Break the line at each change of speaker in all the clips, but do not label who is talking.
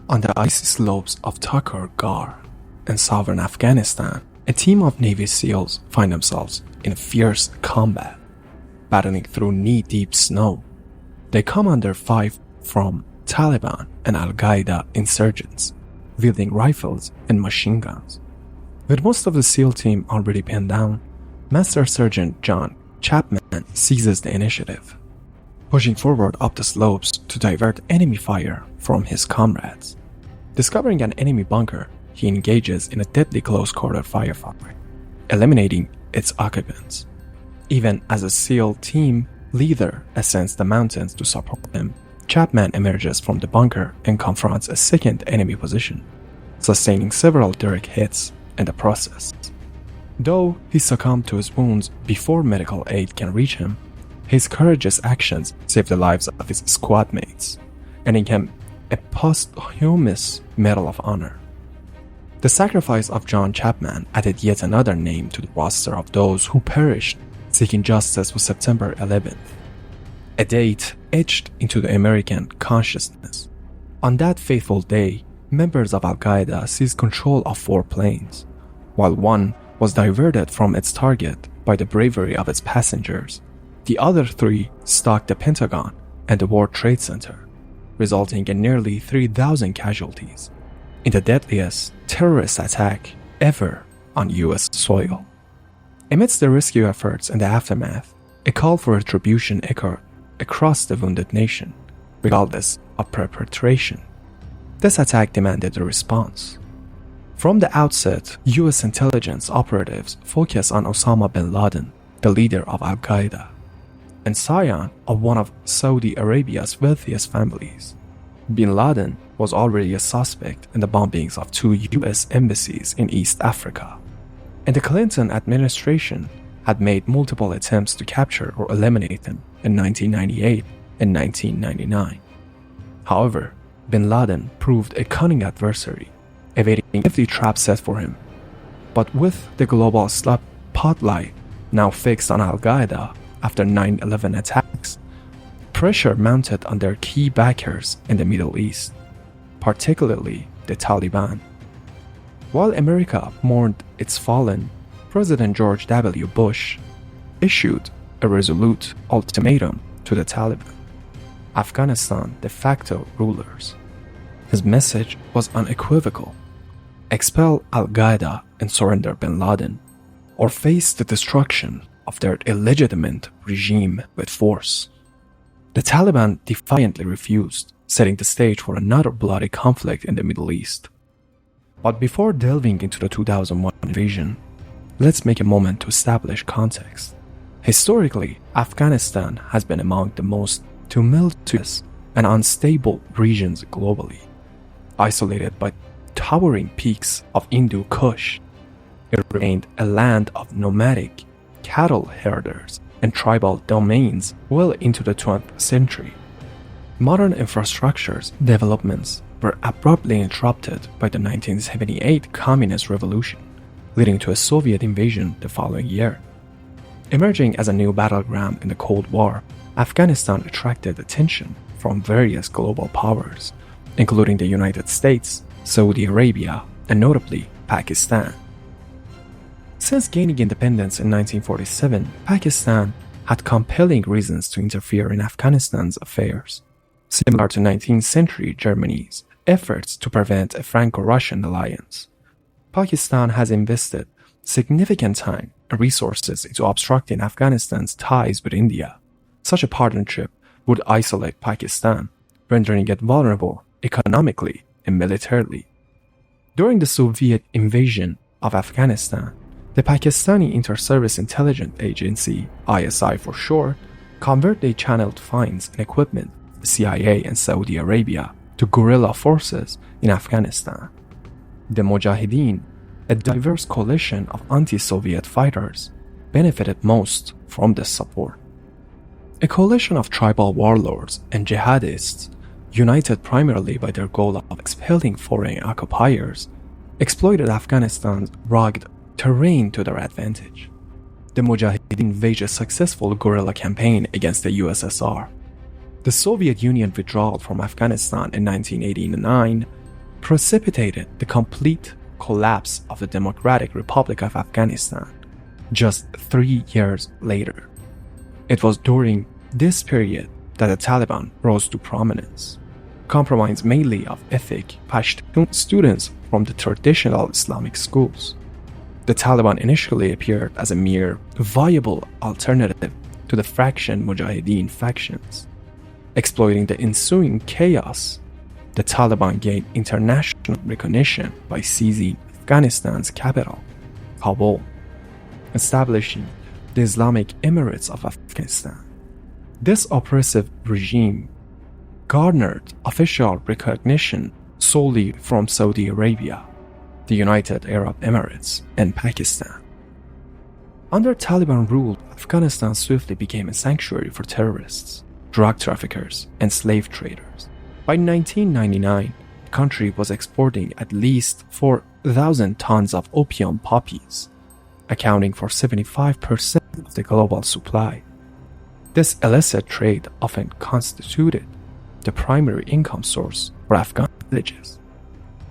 On the icy slopes of Takur Ghar in southern Afghanistan, a team of Navy SEALs find themselves in fierce combat, battling through knee-deep snow. They come under fire from Taliban and Al-Qaeda insurgents, wielding rifles and machine guns. With most of the SEAL team already pinned down, Master Sergeant John Chapman seizes the initiative, pushing forward up the slopes to divert enemy fire from his comrades. Discovering an enemy bunker, he engages in a deadly close-quarter firefight, eliminating its occupants. Even as a SEAL team leader ascends the mountains to support him, Chapman emerges from the bunker and confronts a second enemy position, sustaining several direct hits in the process. Though he succumbed to his wounds before medical aid can reach him, his courageous actions saved the lives of his squad mates, earning him a posthumous Medal of Honor. The sacrifice of John Chapman added yet another name to the roster of those who perished seeking justice for September 11th, a date etched into the American consciousness. On that fateful day, members of Al-Qaeda seized control of 4 planes, while one was diverted from its target by the bravery of its passengers. The other 3 stalked the Pentagon and the World Trade Center, resulting in nearly 3,000 casualties in the deadliest terrorist attack ever on US soil. Amidst the rescue efforts and the aftermath, a call for retribution echoed across the wounded nation, regardless of perpetration. This attack demanded a response. From the outset, US intelligence operatives focused on Osama bin Laden, the leader of Al-Qaeda, and scion of one of Saudi Arabia's wealthiest families. Bin Laden was already a suspect in the bombings of 2 US embassies in East Africa, and the Clinton administration had made multiple attempts to capture or eliminate him in 1998 and 1999. However, bin Laden proved a cunning adversary, evading every trap set for him. But with the global spotlight now fixed on Al-Qaeda after 9/11 attacks, pressure mounted on their key backers in the Middle East, particularly the Taliban. While America mourned its fallen, President George W. Bush issued a resolute ultimatum to the Taliban, Afghanistan de facto rulers. His message was unequivocal: expel Al-Qaeda and surrender bin Laden, or face the destruction of their illegitimate regime with force. The Taliban defiantly refused, setting the stage for another bloody conflict in the Middle East. But before delving into the 2001 invasion, let's make a moment to establish context. Historically, Afghanistan has been among the most tumultuous and unstable regions globally. Isolated by towering peaks of Hindu Kush, it remained a land of nomadic cattle herders and tribal domains well into the 20th century. Modern infrastructure's developments were abruptly interrupted by the 1978 Communist Revolution, leading to a Soviet invasion the following year. Emerging as a new battleground in the Cold War, Afghanistan attracted attention from various global powers, including the United States, Saudi Arabia, and notably Pakistan. Since gaining independence in 1947, Pakistan had compelling reasons to interfere in Afghanistan's affairs, similar to 19th century Germany's efforts to prevent a Franco-Russian alliance. Pakistan has invested significant time and resources into obstructing Afghanistan's ties with India. Such a partnership would isolate Pakistan, rendering it vulnerable economically and militarily. During the Soviet invasion of Afghanistan, the Pakistani Inter-Service Intelligence Agency, ISI for short, covertly channeled funds and equipment of the CIA and Saudi Arabia to guerrilla forces in Afghanistan. The Mujahideen, a diverse coalition of anti-Soviet fighters, benefited most from this support. A coalition of tribal warlords and jihadists, united primarily by their goal of expelling foreign occupiers, exploited Afghanistan's rugged terrain to their advantage. The Mujahideen waged a successful guerrilla campaign against the USSR. The Soviet Union withdrawal from Afghanistan in 1989 precipitated the complete collapse of the Democratic Republic of Afghanistan just 3 years later. It was during this period that the Taliban rose to prominence, comprised mainly of ethnic Pashtun students from the traditional Islamic schools. The Taliban initially appeared as a mere viable alternative to the faction Mujahideen factions. Exploiting the ensuing chaos, the Taliban gained international recognition by seizing Afghanistan's capital, Kabul, establishing the Islamic Emirates of Afghanistan. This oppressive regime garnered official recognition solely from Saudi Arabia, the United Arab Emirates, and Pakistan. Under Taliban rule, Afghanistan swiftly became a sanctuary for terrorists, drug traffickers, and slave traders. By 1999, the country was exporting at least 4,000 tons of opium poppies, accounting for 75% of the global supply. This illicit trade often constituted the primary income source for Afghan villages,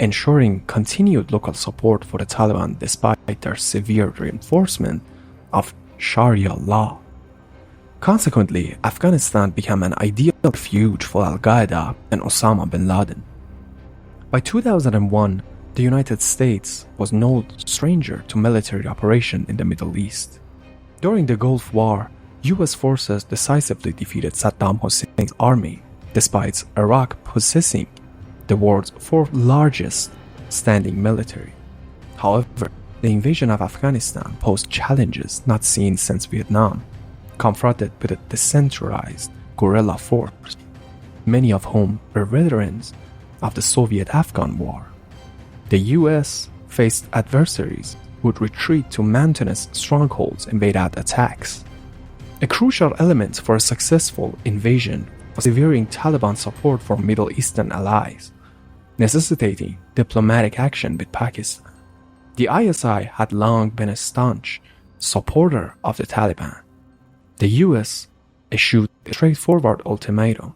ensuring continued local support for the Taliban despite their severe reinforcement of Sharia law. Consequently, Afghanistan became an ideal refuge for Al-Qaeda and Osama bin Laden. By 2001, the United States was no stranger to military operation in the Middle East. During the Gulf War, US forces decisively defeated Saddam Hussein's army, despite Iraq possessing the world's fourth largest standing military. However, the invasion of Afghanistan posed challenges not seen since Vietnam, confronted with a decentralized guerrilla force, many of whom were veterans of the Soviet-Afghan War. The US faced adversaries who would retreat to mountainous strongholds and wait out attacks. A crucial element for a successful invasion was severing Taliban support for Middle Eastern allies, necessitating diplomatic action with Pakistan. The ISI had long been a staunch supporter of the Taliban. The US issued a straightforward ultimatum: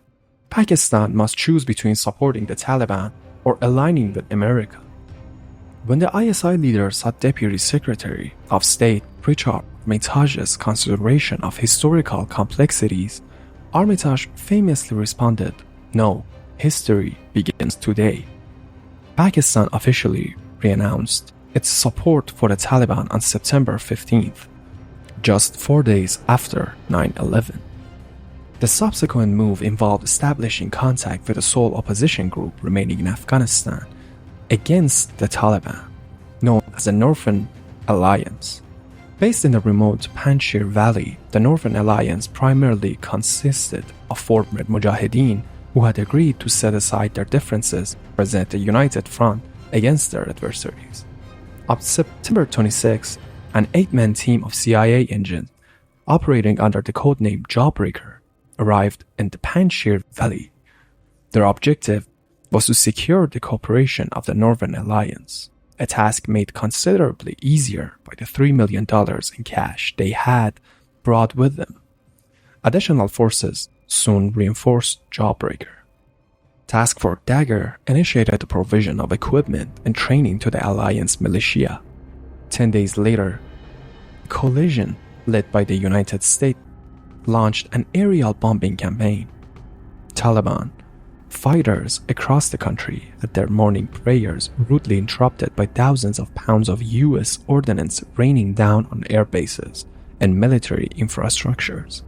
Pakistan must choose between supporting the Taliban or aligning with America. When the ISI leader sought Deputy Secretary of State Richard Armitage's consideration of historical complexities, Armitage famously responded, "No, history begins today." Pakistan officially re-announced its support for the Taliban on September 15th, just 4 days after 9/11. The subsequent move involved establishing contact with the sole opposition group remaining in Afghanistan against the Taliban, known as the Northern Alliance. Based in the remote Panjshir Valley, the Northern Alliance primarily consisted of former Mujahideen who had agreed to set aside their differences and present a united front against their adversaries. On September 26, an 8-man team of CIA agents operating under the codename Jawbreaker arrived in the Panjshir Valley. Their objective was to secure the cooperation of the Northern Alliance, a task made considerably easier by the $3 million in cash they had brought with them. Additional forces soon reinforced Jawbreaker. Task Force Dagger initiated the provision of equipment and training to the Alliance militia. 10 days later, a coalition led by the United States launched an aerial bombing campaign. Taliban fighters across the country had their morning prayers rudely interrupted by thousands of pounds of US ordnance raining down on air bases and military infrastructures.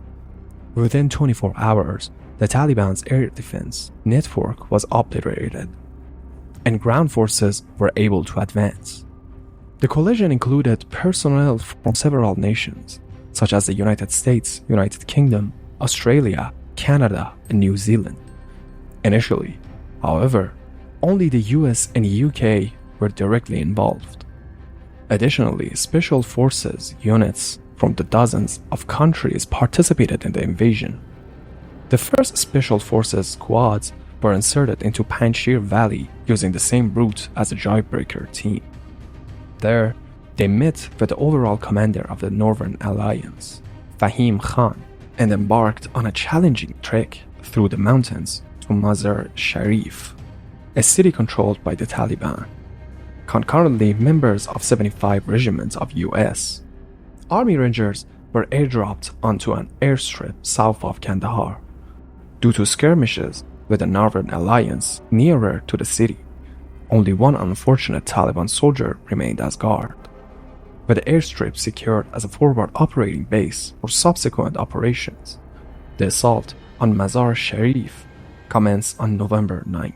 Within 24 hours, the Taliban's air defense network was obliterated, and ground forces were able to advance. The coalition included personnel from several nations, such as the United States, United Kingdom, Australia, Canada, and New Zealand. Initially, however, only the US and UK were directly involved. Additionally, special forces units from the dozens of countries participated in the invasion. The first Special Forces squads were inserted into Panjshir Valley using the same route as the Jawbreaker team. There, they met with the overall commander of the Northern Alliance, Fahim Khan, and embarked on a challenging trek through the mountains to Mazar-e-Sharif. a city controlled by the Taliban. Concurrently, members of 75 regiments of U.S. Army Rangers were airdropped onto an airstrip south of Kandahar. Due to skirmishes with the Northern Alliance nearer to the city, only one unfortunate Taliban soldier remained as guard. With the airstrip secured as a forward operating base for subsequent operations, the assault on Mazar-e-Sharif commenced on November 9.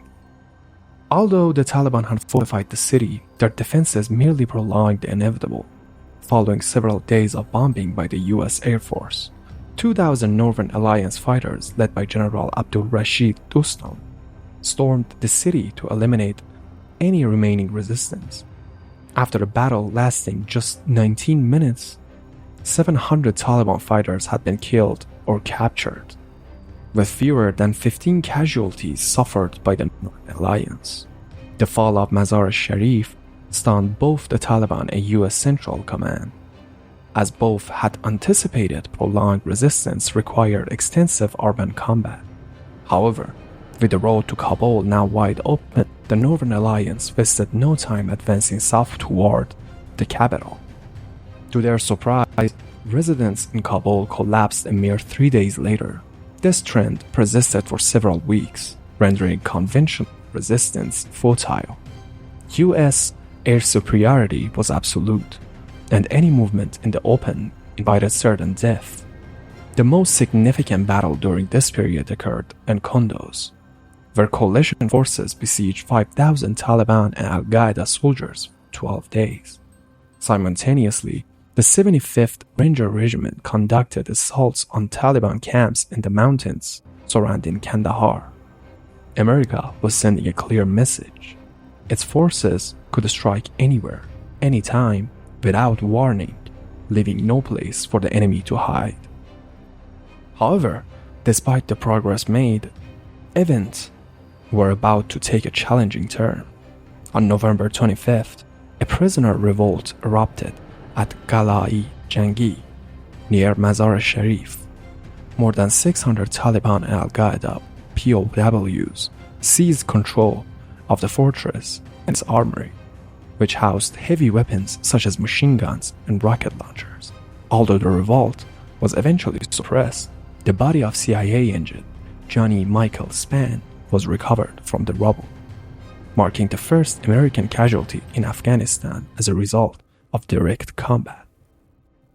Although the Taliban had fortified the city, their defenses merely prolonged the inevitable. Following several days of bombing by the US Air Force, 2,000 Northern Alliance fighters led by General Abdul Rashid Dostum stormed the city to eliminate any remaining resistance. After a battle lasting just 19 minutes, 700 Taliban fighters had been killed or captured, with fewer than 15 casualties suffered by the Northern Alliance. The Fall of Mazar-e-Sharif stunned both the Taliban and US Central Command, as both had anticipated prolonged resistance required extensive urban combat. However, with the road to Kabul now wide open, the Northern Alliance wasted no time advancing south toward the capital. To their surprise, residents in Kabul collapsed a mere 3 days later. This trend persisted for several weeks, rendering conventional resistance futile. US air superiority was absolute, and any movement in the open invited certain death. The most significant battle during this period occurred in Kunduz, where coalition forces besieged 5,000 Taliban and Al-Qaeda soldiers for 12 days. Simultaneously, the 75th Ranger Regiment conducted assaults on Taliban camps in the mountains surrounding Kandahar. America was sending a clear message. Its forces could strike anywhere, anytime, without warning, leaving no place for the enemy to hide. However, despite the progress made, events were about to take a challenging turn. On November 25th, a prisoner revolt erupted at Qalai-Jangi, near Mazar-e-Sharif. More than 600 Taliban and Al-Qaeda POWs seized control of the fortress and its armory, which housed heavy weapons such as machine guns and rocket launchers. Although the revolt was eventually suppressed, the body of CIA agent Johnny Michael Spann was recovered from the rubble, marking the first American casualty in Afghanistan as a result of direct combat.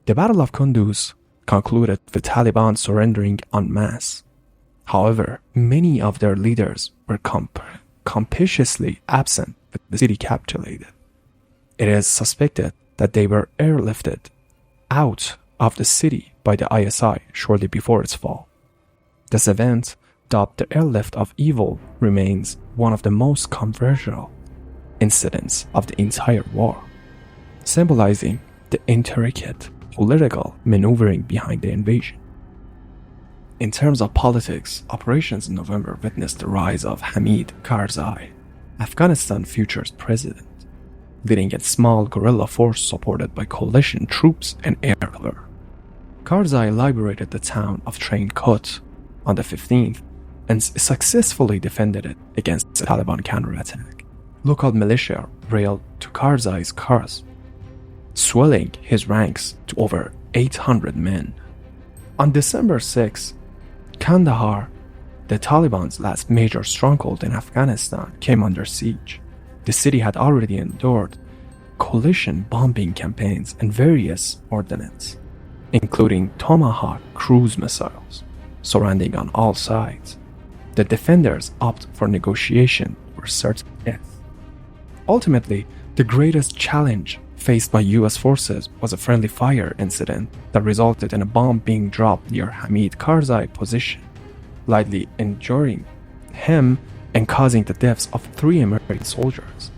The Battle of Kunduz concluded with Taliban surrendering en masse. However, many of their leaders were conspicuously absent with the city capitulated. It is suspected that they were airlifted out of the city by the ISI shortly before its fall. This event, dubbed the Airlift of Evil, remains one of the most controversial incidents of the entire war, symbolizing the intricate political maneuvering behind the invasion. In terms of politics, operations in November witnessed the rise of Hamid Karzai, Afghanistan future president, leading a small guerrilla force supported by coalition troops and air cover. Karzai liberated the town of Train Kot on the 15th and successfully defended it against the Taliban counterattack. Local militia railed to Karzai's cause, swelling his ranks to over 800 men. On December 6, Kandahar, the Taliban's last major stronghold in Afghanistan, came under siege. The city had already endured coalition bombing campaigns and various ordnance, including Tomahawk cruise missiles, surrounding on all sides. The defenders opted for negotiation or certain death. Ultimately, the greatest challenge faced by US forces was a friendly fire incident that resulted in a bomb being dropped near Hamid Karzai's position, lightly injuring him and causing the deaths of 3 American soldiers.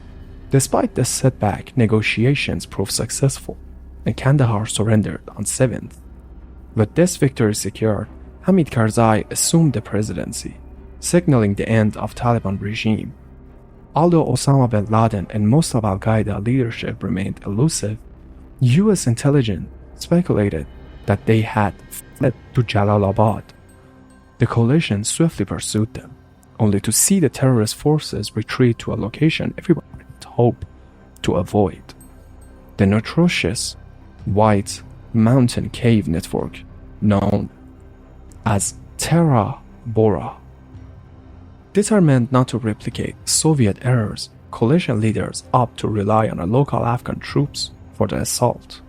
Despite this setback, negotiations proved successful, and Kandahar surrendered on 7th. With this victory secured, Hamid Karzai assumed the presidency, signaling the end of Taliban regime. Although Osama bin Laden and most of Al-Qaeda leadership remained elusive, US intelligence speculated that they had fled to Jalalabad. The coalition swiftly pursued them, only to see the terrorist forces retreat to a location everyone had hoped to avoid. The notorious White Mountain Cave Network, known as Terra Bora. Determined not to replicate Soviet errors, coalition leaders opted to rely on local Afghan troops for the assault.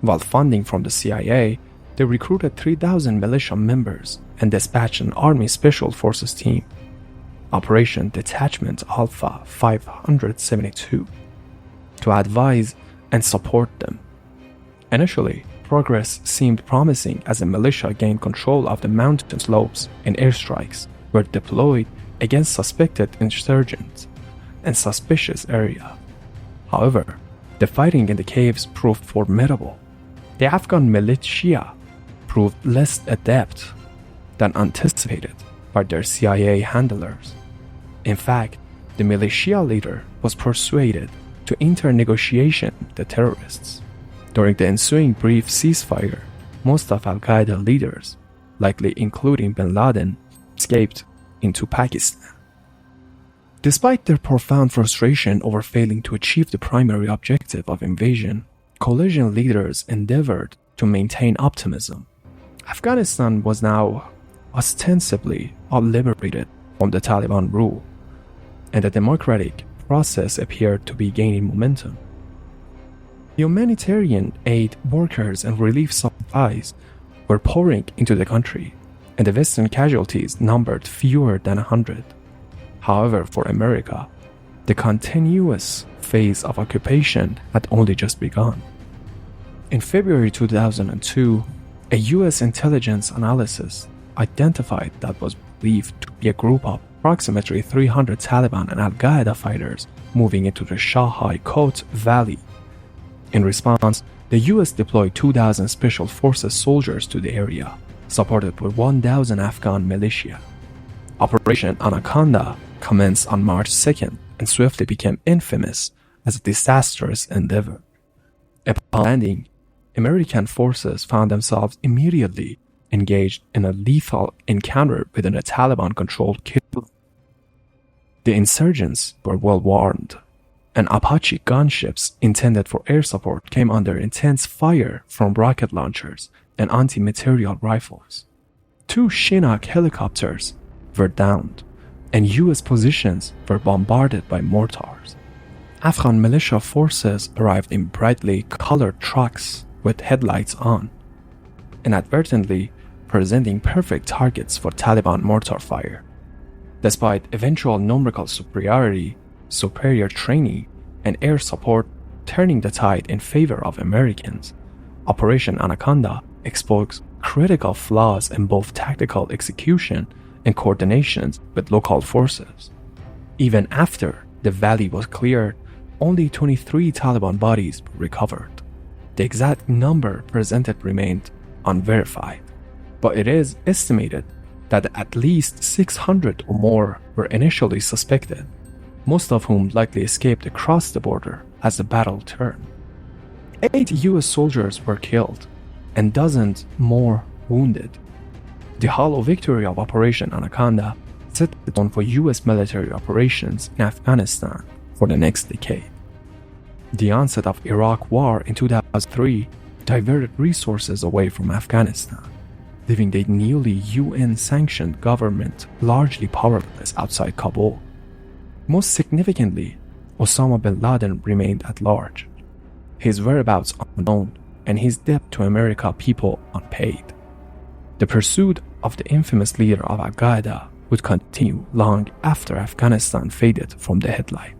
While funding from the CIA, they recruited 3,000 militia members and dispatched an Army Special Forces team, Operation Detachment Alpha 572, to advise and support them. Initially, progress seemed promising as the militia gained control of the mountain slopes and airstrikes were deployed against suspected insurgents in suspicious area. However, the fighting in the caves proved formidable. The Afghan militia proved less adept than anticipated by their CIA handlers. In fact, the militia leader was persuaded to enter negotiation with the terrorists. During the ensuing brief ceasefire, most of Al-Qaeda leaders, likely including bin Laden, escaped into Pakistan. Despite their profound frustration over failing to achieve the primary objective of invasion, coalition leaders endeavored to maintain optimism. Afghanistan was now ostensibly liberated from the Taliban rule, and the democratic process appeared to be gaining momentum. Humanitarian aid workers and relief supplies were pouring into the country, and the Western casualties numbered fewer than 100. However, for America, the continuous phase of occupation had only just begun. In February 2002, a US intelligence analysis identified that was believed to be a group of approximately 300 Taliban and Al-Qaeda fighters moving into the Shahai Kot Valley. In response, the US deployed 2,000 Special Forces soldiers to the area, supported by 1,000 Afghan militia. Operation Anaconda commenced on March 2nd and swiftly became infamous as a disastrous endeavor. Upon landing, American forces found themselves immediately engaged in a lethal encounter within a Taliban-controlled kill. The insurgents were well warned, and Apache gunships intended for air support came under intense fire from rocket launchers and anti-material rifles. 2 Chinook helicopters were downed, and US positions were bombarded by mortars. Afghan militia forces arrived in brightly colored trucks with headlights on, inadvertently presenting perfect targets for Taliban mortar fire. Despite eventual numerical superiority, superior training, and air support turning the tide in favor of Americans, Operation Anaconda exposed critical flaws in both tactical execution and coordination with local forces. Even after the valley was cleared, only 23 Taliban bodies were recovered. The exact number presented remained unverified, but it is estimated that at least 600 or more were initially suspected, most of whom likely escaped across the border as the battle turned. 8 US soldiers were killed and dozens more wounded. The hollow victory of Operation Anaconda set the tone for US military operations in Afghanistan for the next decade. The onset of Iraq War in 2003 diverted resources away from Afghanistan, leaving the newly UN-sanctioned government largely powerless outside Kabul. Most significantly, Osama bin Laden remained at large, his whereabouts unknown and his debt to American people unpaid. The pursuit of the infamous leader of Al-Qaeda would continue long after Afghanistan faded from the headlight.